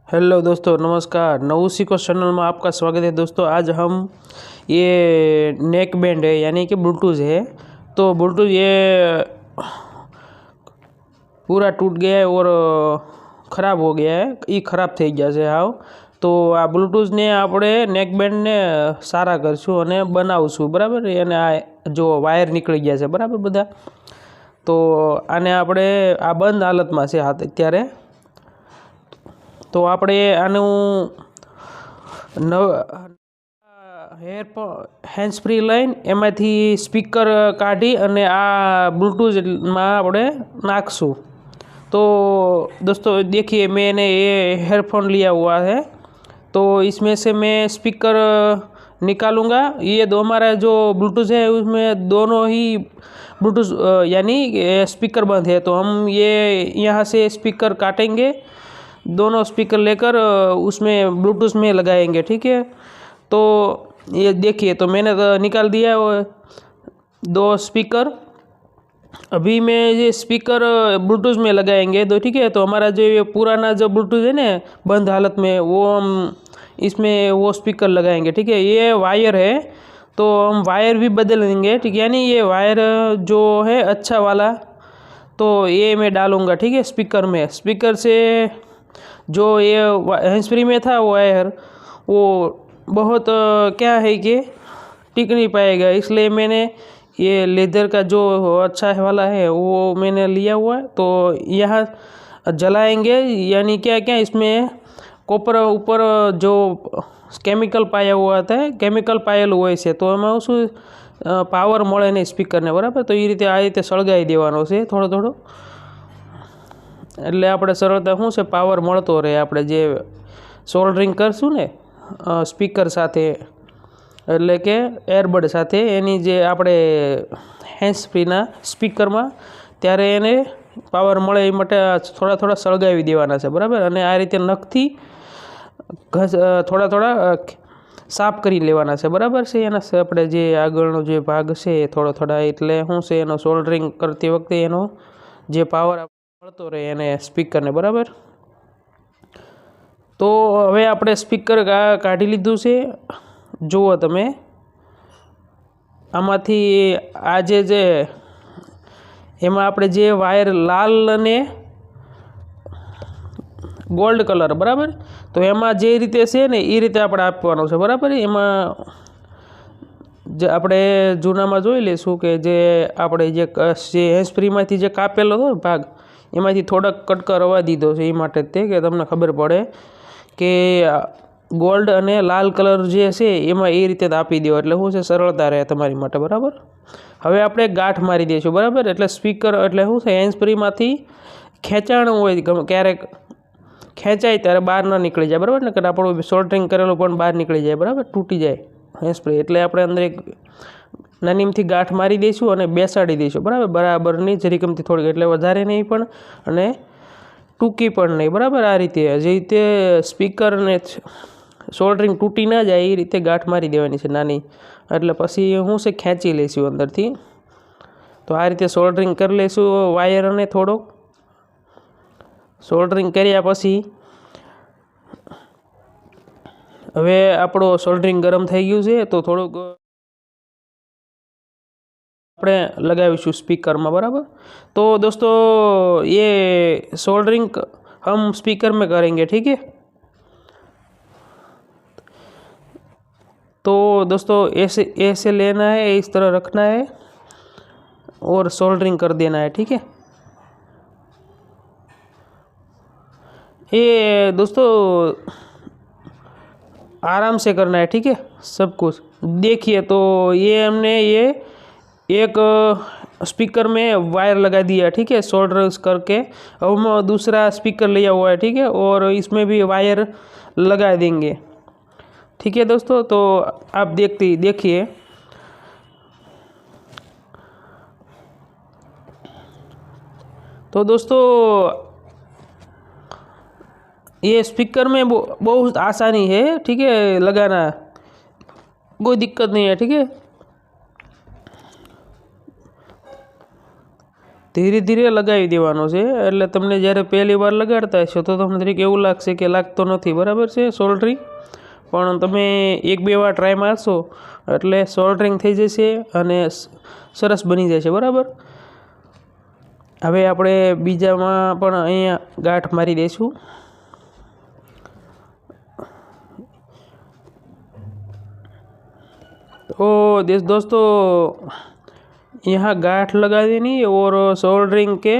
Hello दोस्तों, नमस्कार। नवू सीखो चैनल में आपका स्वागत है। दोस्तों आज हम ये नेक बैंड है यानी कि ब्लूटूथ है, तो ब्लूटूथ ये पूरा टूट गया है और ख़राब हो गया है। ये खराब થઈ ગયા છે હાવ। તો આ બ્લૂટૂથને આપણે નેક બેન્ડને સારા કરશું અને બનાવશું, બરાબર। અને આ જો વાયર નીકળી ગયા છે, બરાબર બધા। તો આને આપણે આ બંધ હાલતમાં છે હાથ અત્યારે। तो આપણે આનું હેન્ડ્સ ફ્રી લઈને એમાંથી સ્પીકર કાઢી અને આ બ્લૂટૂથમાં આપણે નાખશું। तो दोस्तों देखिए, मैंने ये हेडफोन लिया हुआ है, तो इसमें से मैं स्पीकर निकालूंगा। ये दो हमारा जो ब्लूटूथ है उसमें दोनों ही ब्लूटूथ यानी स्पीकर बंद है, तो हम ये यहाँ से स्पीकर काटेंगे, दोनों स्पीकर लेकर उसमें ब्लूटूथ में लगाएंगे, ठीक है। तो ये देखिए, तो मैंने तो निकाल दिया है वो दो स्पीकर। अभी मैं ये स्पीकर ब्लूटूथ में लगाएंगे दो, ठीक है। तो हमारा जो ये पुराना जो ब्लूटूथ है ना बंद हालत में, वो हम इसमें वो स्पीकर लगाएंगे, ठीक है। ये वायर है, तो हम वायर भी बदल देंगे, ठीक है। यानी ये वायर जो है अच्छा वाला, तो ये मैं डालूँगा, ठीक है। स्पीकर में स्पीकर से जो ये हैंड्स फ्री में था वायर, वो बहुत क्या है कि टिक नहीं पाएगा, इसलिए मैंने ये लेदर का जो अच्छा वाला है वो मैंने लिया हुआ है। तो यहाँ जलाएंगे, यानी क्या क्या इसमें कॉपर ऊपर जो केमिकल पाया हुआ था, केमिकल पायल हुआ है, तो एम उस पावर મળે नहीं स्पीकर ने, बराबर। तो ये रीते आ रीते सळगाई देवानो छे थोड़ो थोड़ो, એટલે આપણે સરળતા શું છે પાવર મળતો રહે। આપણે જે સોલ્ડરિંગ કરશું ને સ્પીકર સાથે, એટલે કે એરબડ સાથે, એની જે આપણે હેન્ડ્સ ફ્રીના સ્પીકરમાં, ત્યારે એને પાવર મળે એ માટે થોડા થોડા સળગાવી દેવાના છે, બરાબર। અને આ રીતે નખથી થોડા થોડા સાફ કરી લેવાના છે, બરાબર છે। એના આપણે જે આગળનો જે ભાગ છે થોડો થોડા, એટલે શું છે એનો સોલ્ડરિંગ કરતી વખતે એનો જે પાવર મળતો રહે એને સ્પીકરને, બરાબર। તો હવે આપણે સ્પીકર કાઢી લીધું છે। જુઓ તમે આમાંથી આ જે એમાં આપણે જે વાયર લાલ અને ગોલ્ડ કલર, બરાબર। તો એમાં જે રીતે છે ને એ રીતે આપણે આપવાનો છે, બરાબર। એમાં જે આપણે જૂનામાં જોઈ લઈશું કે જે આપણે જે હેન્ડ્સ ફ્રીમાંથી જે કાપેલો હતો ભાગ, એમાંથી થોડાક કટકા રવા દીધો છે, એ માટે તે કે તમને ખબર પડે કે ગોલ્ડ અને લાલ કલર જે છે એમાં એ રીતે આપી દો, એટલે શું છે સરળતા રહે તમારી માટે, બરાબર। હવે આપણે ગાંઠ મારી દઈશું, બરાબર। એટલે સ્પીકર એટલે શું છે હેન્ડ્સ ફ્રીમાંથી ખેંચાણ હોય, ક્યારેક ખેંચાય ત્યારે બહાર ન નીકળી જાય, બરાબર ને, કે આપણું સોલ્ડરિંગ કરેલું પણ બહાર નીકળી જાય, બરાબર, તૂટી જાય હેન્ડ્સ ફ્રી। એટલે આપણે અંદર એક નાનીમથી ગાંઠ મારી દઈશું અને બેસાડી દઈશું, બરાબર, બરાબરની જરીકમથી થોડીક, એટલે વધારે નહીં પણ અને ટૂંકી પણ નહીં, બરાબર। આ રીતે જે રીતે સ્પીકરને સોલ્ડરિંગ તૂટી ના જાય એ રીતે ગાંઠ મારી દેવાની છે નાની, એટલે પછી શું છે ખેંચી લઈશું અંદરથી। તો આ રીતે સોલ્ડરિંગ કરી લઈશું વાયરને થોડોક સોલ્ડરિંગ કર્યા પછી હવે આપણો સોલ્ડરિંગ ગરમ થઈ ગયું છે, તો થોડુંક આપણે लगाવીશું સ્પીકરમાં, બરાબર। तो दोस्तों ये सोल्डरिंग हम स्पीकर में करेंगे, ठीक है। तो दोस्तों ऐसे ऐसे लेना है, इस तरह रखना है और सोल्डरिंग कर देना है, ठीक है। ये दोस्तों आराम से करना है, ठीक है, सब कुछ। देखिए, तो ये हमने ये एक स्पीकर में वायर लगा दिया, ठीक है, सोल्डर करके। अब हम दूसरा स्पीकर लिया हुआ है, ठीक है, और इसमें भी वायर लगा देंगे, ठीक है दोस्तों। तो आप देखिए तो दोस्तों ये स्पीकर में बहुत आसानी है, ठीक है, लगाना, कोई दिक्कत नहीं है, ठीक है। ધીરે ધીરે લગાવી દેવાનો છે, એટલે તમને જ્યારે પહેલી વાર લગાડતા હશો તો તમને તરીકે એવું લાગશે કે લાગતો નથી, બરાબર છે સોલ્ડરિંગ, પણ તમે 1-2 વાર ટ્રાય મારશો એટલે સોલ્ડરિંગ થઈ જશે અને સરસ બની જશે, બરાબર। હવે આપણે બીજામાં પણ અહીંયા ગાંઠ મારી દઈશું। तो दोस्तों यहाँ गांठ लगा देनी और सोल्डरिंग के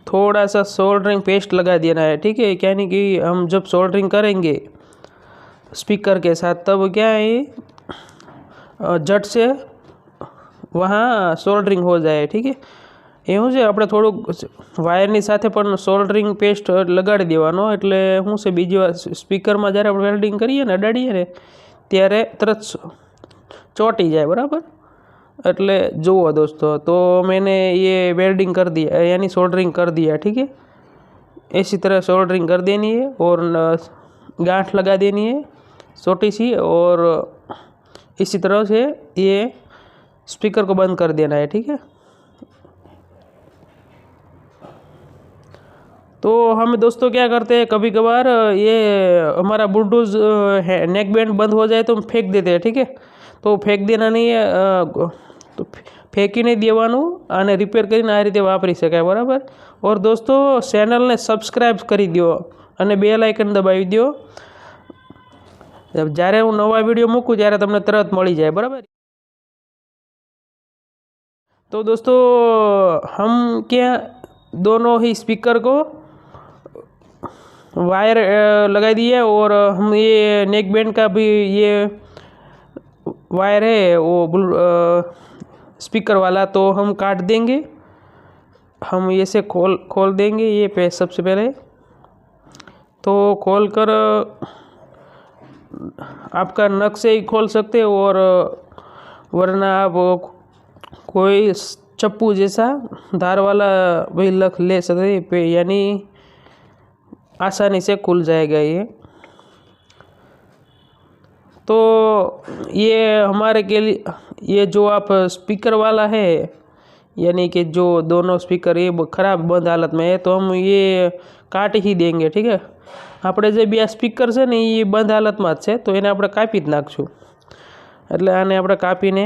थोड़ा सा सोल्डरिंग पेस्ट लगा देना है, ठीक है। क्या नहीं कि हम जब सोल्डरिंग करेंगे स्पीकर के साथ तब क्या है झट से वहाँ सोल्डरिंग हो जाए, ठीक है। એવું છે આપણે થોડુંક વાયરની સાથે પણ સોલ્ડરિંગ પેસ્ટ લગાડી દેવાનો, એટલે શું છે બીજી વાર સ્પીકરમાં જ્યારે આપણે વેલ્ડિંગ કરીએ ને અડાડીએ ને ત્યારે તરત ચોંટી જાય, બરાબર। એટલે જુઓ दोस्तों, तो मैंने ये वेल्डिंग कर दिया यानी सोल्डरिंग कर दिया, ठीक है। इसी तरह सोल्डरिंग कर देनी है और गांठ लगा देनी है छोटी सी, और इसी तरह से ये स्पीकर को बंद कर देना है, ठीक है। तो हम दोस्तों क्या करते हैं, कभी कभार ये हमारा ब्लूटूथ नेक बैंड बंद हो जाए तो हम फेंक देते हैं, ठीक है। तो फेंक देना नहीं है, तो फेंकी नहीं देवानुं, आने रिपेर करीने आ रीते वापरी शकाय, बराबर। और दोस्तों चेनल ने सब्सक्राइब करी दो अने बेल आइकन दबावी दो, ज्यारे हूँ नवा विडियो मूकूँ त्यारे तमने तरत मळी जाए, बराबर। तो दोस्तों हम क्या दोनों ही स्पीकर को वायर लगा दिए और हम ये नेक बैंड का भी ये वायर है वो स्पीकर वाला, तो हम काट देंगे। हम ये से खोल देंगे ये पे सबसे पहले, तो खोल कर आपका नख से ही खोल सकते हो, और वरना आप कोई चप्पू जैसा धार वाला भी लख ले सकते पे, यानी आसानी से खुल जाएगा ये। तो ये हमारे के लिए ये जो आप स्पीकर वाला है, यानी कि जो दोनों स्पीकर ये खराब बंद हालत में है, तो हम ये काट ही देंगे, ठीक है। આપણે જે બે સ્પીકર છે ને એ બંધ હાલતમાં જ છે, તો એને આપણે કાપી જ નાખશું। એટલે આને આપણે કાપીને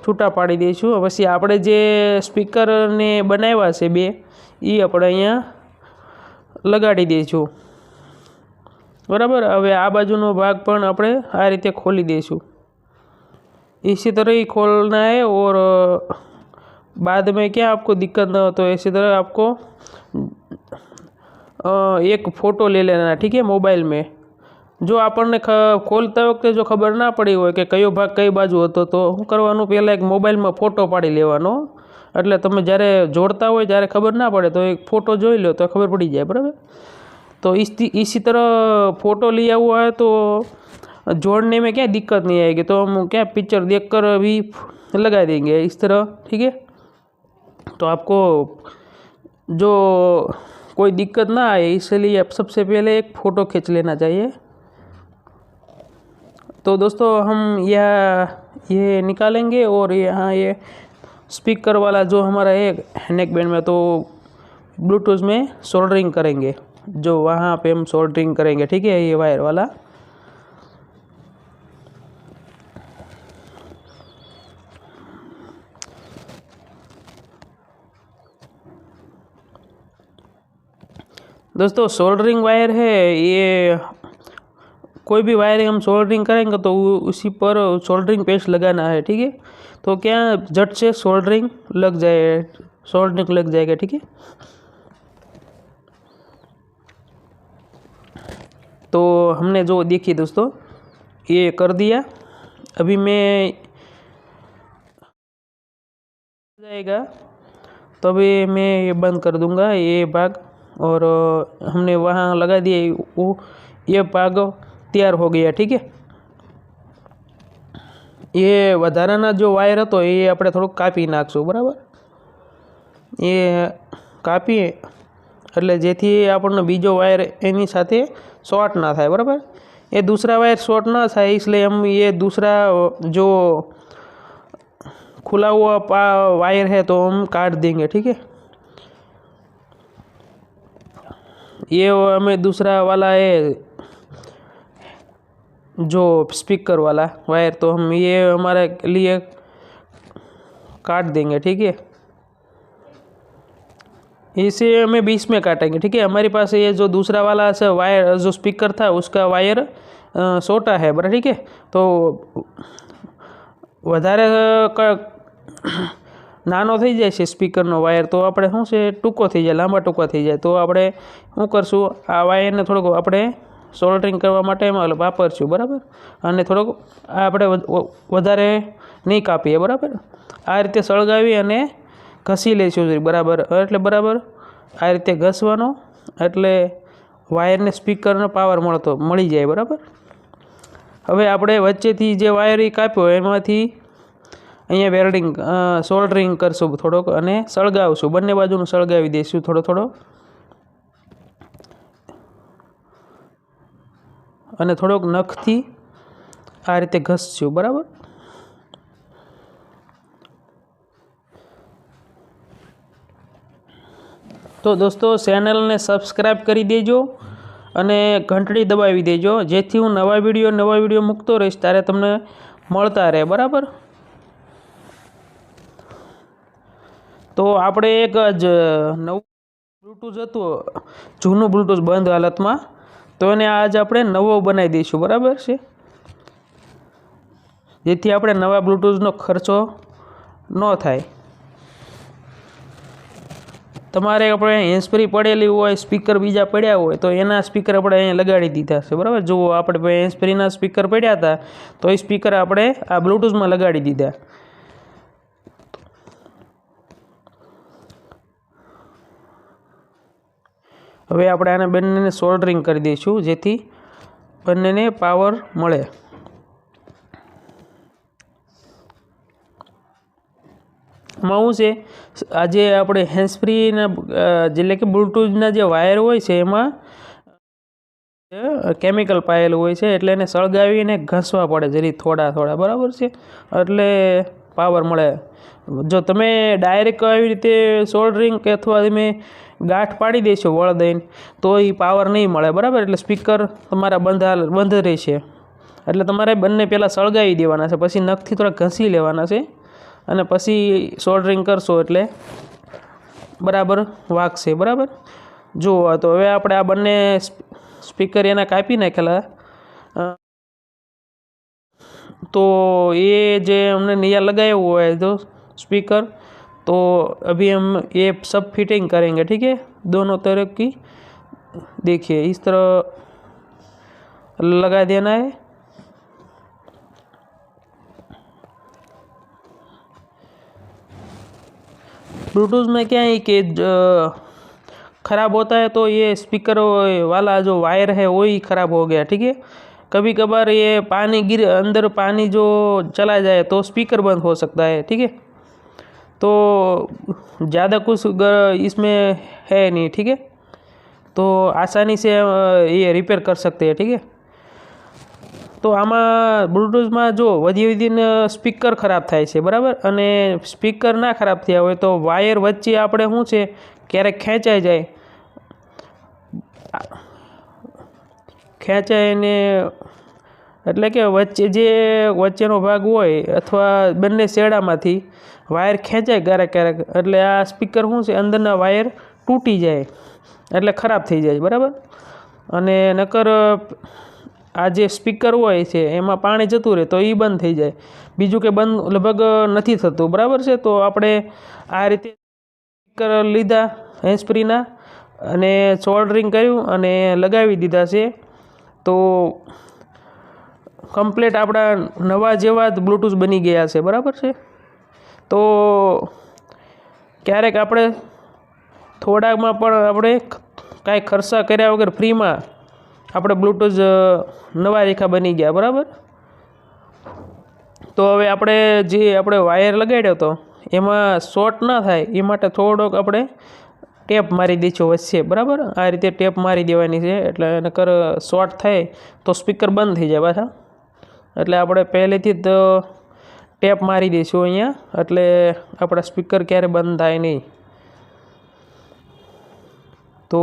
છૂટા પાડી દઈશું। પછી આપણે જે સ્પીકરને બનાવ્યા છે બે એ આપણે અહીંયા લગાડી દઈશું, बराबर। હવે આ બાજુનો ભાગ પણ આપણે આ રીતે ખોલી દઈશું। इसी तरह ही खोलना है, और बाद में क्या आपको दिक्कत ना हो तो इसी तरह आपको एक फ़ोटो ले लेना, ठीक है, मोबाइल में। जो आपने खोलता वखते जो खबर ना पड़ी हो कि कयो भाग कई बाजू हतो, तो शुं करवानुं पहला एक मोबाइल में फोटो पाड़ी लेवानो, एटले तमे ज्यारे जोड़ता हो ज्यारे खबर ना पड़े तो एक फोटो जोई लो तो खबर पड़ी जाए, बराबर। तो इसी तरह फ़ोटो लिया हुआ है तो जोड़ने में क्या दिक्कत नहीं आएगी, तो हम क्या पिक्चर देखकर भी लगा देंगे इस तरह, ठीक है। तो आपको जो कोई दिक्कत ना आए इसलिए आप सबसे पहले एक फ़ोटो खींच लेना चाहिए। तो दोस्तों हम ये निकालेंगे, और यहाँ ये स्पीकर वाला जो हमारा है नेक बैंड में, तो ब्लूटूथ में सोल्डरिंग करेंगे, जो वहाँ पे हम सोल्डरिंग करेंगे, ठीक है, ये वायर वाला। दोस्तों सोल्डरिंग वायर है, ये कोई भी वायरिंग हम सोल्डरिंग करेंगे तो उसी पर सोल्डरिंग पेस्ट लगाना है, ठीक है। तो क्या झट से सोल्डरिंग लग जाएगा, ठीक है। तो हमने जो देखी दोस्तों ये कर दिया। अभी मैं जाएगा तो अभी मैं ये बंद कर दूंगा ये भाग, और हमने वहाँ लगा दिया वो ये भाग तैयार हो गया, ठीक है। ये વધારાના जो वायर હતો એ આપણે થોડુંક કાપી નાખશું, બરાબર। એ કાપીએ એટલે જેથી આપણને બીજો વાયર એની સાથે શોર્ટ ના થાય, બરાબર। ये दूसरा वायर शॉर्ट ना થાય इसलिए हम ये दूसरा जो खुला हुआ वायर है तो हम काट देंगे, ठीक है। ये हमें दूसरा वाला है जो स्पीकर वाला वायर, तो हम ये हमारे लिए काट देंगे, ठीक है। इसे हमें 20 में काटेंगे, ठीक है। हमारे पास ये जो दूसरा वाला से वायर जो स्पीकर था उसका वायर छोटा है, बराबर, ठीक है। तो વધારે નાનો થઈ જાય છે સ્પીકરનો વાયર, તો આપણે શું છે ટૂંકો થઈ જાય, લાંબા ટૂંકા થઈ જાય, તો આપણે શું કરશું, આ વાયરને થોડોક આપણે સોલ્ડરિંગ કરવા માટે એમાં વાપરશું, બરાબર। અને થોડોક આપણે વધારે નહીં કાપીએ, બરાબર। આ રીતે સળગાવી અને ઘસી લઈશું, બરાબર। એટલે બરાબર આ રીતે ઘસવાનો, એટલે વાયરને સ્પીકરનો પાવર મળી જાય, બરાબર। હવે આપણે વચ્ચેથી જે વાયર કાપ્યો એમાંથી અહીંયા વેલ્ડિંગ સોલ્ડરિંગ કરશું થોડોક અને સળગાવશું, બંને બાજુનું સળગાવી દઈશું થોડો થોડો, અને થોડોક નખથી આ રીતે ઘસશું, બરાબર। તો દોસ્તો ચેનલને સબસ્ક્રાઈબ કરી દેજો અને ઘંટડી દબાવી દેજો, જેથી હું નવા વિડીયો મૂકતો રહીશ ત્યારે તમને મળતા રહે, બરાબર। તો આપણે એક જ નવું બ્લૂટૂથ હતું, જૂનું બ્લૂટૂથ બંધ હાલતમાં, તો એને આજ આપણે નવો બનાવી દઈશું, બરાબર છે, જેથી આપણે નવા બ્લૂટૂથનો ખર્ચો ન થાય। તમારે આપણે હેન્ડસ્ફ્રી પડેલી હોય, સ્પીકર બીજા પડ્યા હોય તો એના સ્પીકર આપણે અહીંયા લગાડી દીધા છે, બરાબર। જુઓ આપણે હેન્ડસ્ફ્રીના સ્પીકર પડ્યા હતા તો એ સ્પીકર આપણે આ બ્લૂટૂથમાં લગાડી દીધા। હવે આપણે આને બંનેને સોલ્ડરિંગ કરી દઈશું, જેથી બંનેને પાવર મળે। આમાં શું છે, આજે આપણે હેન્ડસ્ફ્રીના એટલે કે બ્લૂટૂથના જે વાયર હોય છે એમાં કેમિકલ પાયેલું હોય છે, એટલે એને સળગાવીને ઘસવા પડે જરી થોડા થોડા, બરાબર છે, એટલે પાવર મળે। જો તમે ડાયરેક્ટ આવી રીતે સોલ્ડરિંગ કે અથવા તમે ગાંઠ પાડી દેશો વળ દઈને તો એ પાવર નહીં મળે, બરાબર। એટલે સ્પીકર તમારા બંધ રહેશે, એટલે તમારે બંને પહેલાં સળગાવી દેવાના છે, પછી નખથી થોડા ઘસી લેવાના છે અને પછી સોલ્ડરિંગ કરશો એટલે બરાબર વાગશે, બરાબર। જુઓ તો હવે આપણે આ બંને સ્પીકર એના કાપી નાખેલા, तो ये जो हमने नया लगाया हुआ है तो स्पीकर, तो अभी हम ये सब फिटिंग करेंगे, ठीक है, दोनों तरफ की। देखिए इस तरह लगा देना है। ब्लूटूथ में क्या है कि ख़राब होता है तो ये स्पीकर वाला जो वायर है वो ही ख़राब हो गया, ठीक है। कभी कभार ये पानी अंदर पानी जो चला जाए तो स्पीकर बंद हो सकता है, ठीक है। तो ज़्यादा कुछ इसमें है नहीं, ठीक है, तो आसानी से ये रिपेयर कर सकते हैं, ठीक है। तो आमा ब्लूटूथ में जो वधी स्पीकर खराब थाय छे, बराबर, अने स्पीकर ना खराब थया होय तो वायर वच्चे आपणे शुं छे क्यारेक खेंचाय ने एटले के वच्चेनो भाग होय अथवा बंने शेडामांथी वायर खेंचाय क्यारेक एटले आ स्पीकर शुं छे अंदरना वायर तूटी जाय एटले खराब थई जाय, बराबर। अने नकर आ जे स्पीकर होय छे एमां पाणी जतुं रहे तो ई बंद थई जाय, बीजुं के बंद लगभग नथी थतुं, बराबर छे। तो आपणे आ रीते स्पीकर लीधा हेन्ड्सफ्रीना अने सोल्डरिंग कर्युं अने लगावी दीधा छे, तो कम्प्लीट आपणा नवा जेवा ज ब्लूटूथ बनी गया छे, बराबर छे। तो क्यारेक आपणे थोड़ामां पण आपणे कांई खर्चा कर्या वगर फ्रीमां આપણે બ્લૂટૂથ નવા રેખા બની ગયા, બરાબર। તો હવે આપણે જે આપણે વાયર લગાડ્યો હતો એમાં શોર્ટ ના થાય એ માટે થોડોક આપણે ટેપ મારી દઈશું વચ્ચે, બરાબર। આ રીતે ટેપ મારી દેવાની છે, એટલે નકર શોર્ટ થાય તો સ્પીકર બંધ થઈ જાય પાછા, એટલે આપણે પહેલેથી જ ટેપ મારી દઈશું અહીંયા, એટલે આપણા સ્પીકર ક્યારે બંધ થાય નહીં। तो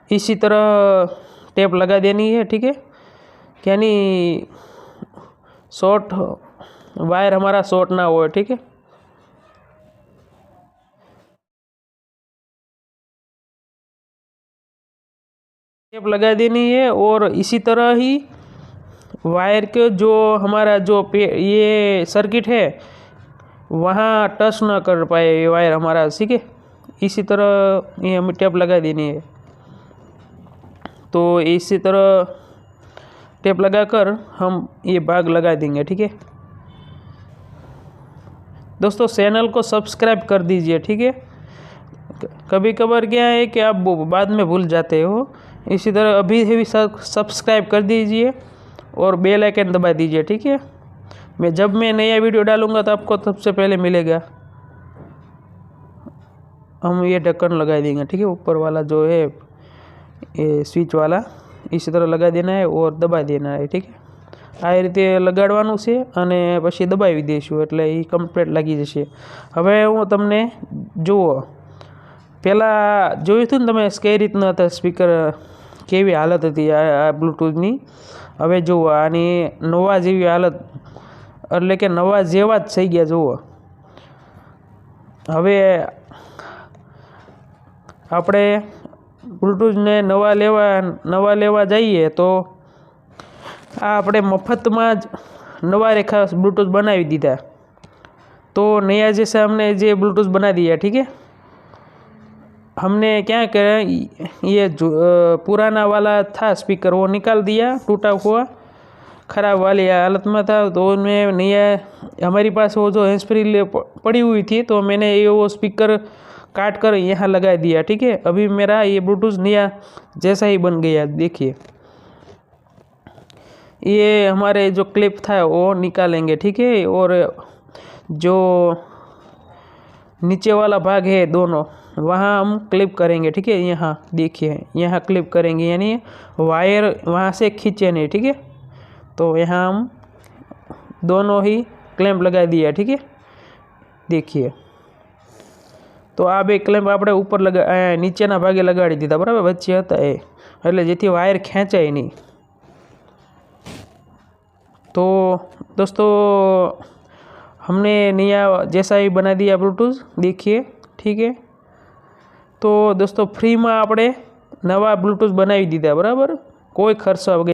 इसी तरह टेप लगा देनी है, ठीक है, यानी शॉर्ट वायर हमारा शॉर्ट ना हो, ठीक है। टेप लगा देनी है और इसी तरह ही वायर के जो हमारा जो ये सर्किट है वहाँ टच ना कर पाए ये वायर हमारा, ठीक है। इसी तरह ये हमें टेप लगा देनी है। तो इसी तरह टेप लगाकर हम ये भाग लगा देंगे, ठीक है। दोस्तों चैनल को सब्सक्राइब कर दीजिए, ठीक है। कभी कभार क्या है कि आप बाद में भूल जाते हो, इसी तरह अभी भी सब्सक्राइब कर दीजिए और बेल आइकन दबा दीजिए, ठीक है। जब मैं नया वीडियो डालूंगा तो आपको सबसे पहले मिलेगा। हम ये ढक्कन लगा देंगे, ठीक है, ऊपर वाला जो है ये स्विच वाला इसी तरह लगा देना है और दबा देना है, ठीक है। आ रीते लगाड़वानुं छे अने पछी दबावी दईशुं એટલે એ કમ્પ્લીટ લાગી જશે। હવે હું તમને જુઓ, પહેલાં જોયું હતું ને તમે કઈ રીતના હતા સ્પીકર, કેવી હાલત હતી આ બ્લૂટૂથની। હવે જુઓ આની નવા જેવી હાલત, એટલે કે નવા જેવા જ થઈ ગયા। જુઓ હવે આપણે બ્લૂટૂથને નવા લેવા જઈએ તો આ આપણે મફતમાં જ નવા રેખા ब्लूटूथ बनावी दीधा। तो नया जैसा हमने ये ब्लूटूथ बना दिया, ठीक है। हमने क्या करा, ये जो पुराना वाला था स्पीकर वो निकाल दिया, टूटा हुआ ख़राब वाली हालत में था। तो उनमें नया हमारी पास वो जो हैंड्स फ्री पड़ी हुई थी, तो मैंने ये वो स्पीकर काट कर यहाँ लगा दिया, ठीक है। अभी मेरा ये ब्लूटूथ नया जैसा ही बन गया। देखिए ये हमारे जो क्लिप था वो निकालेंगे, ठीक है। और जो नीचे वाला भाग है दोनों, वहाँ हम क्लिप करेंगे, ठीक है। यहाँ देखिए यहाँ क्लिप करेंगे, यानी वायर वहाँ से खींचे नहीं, ठीक है। तो यहाँ हम दोनों ही क्लैम्प लगा दिया, ठीक है। देखिए तो आ बे क्लैम्प આપણે ઉપર નીચેના ભાગે લગાડી દીધા, બરાબર, વચ્ચે હતા એ, એટલે જેથી વાયર ખેંચાય નહીં। तो दोस्तों हमने नया जैसा ही बना दिया ब्लूटूथ, देखिए, ठीक है। तो दोस्तों फ्री में આપણે નવા બ્લૂટૂથ બનાવી દીધા, બરાબર, કોઈ ખર્ચ વગર।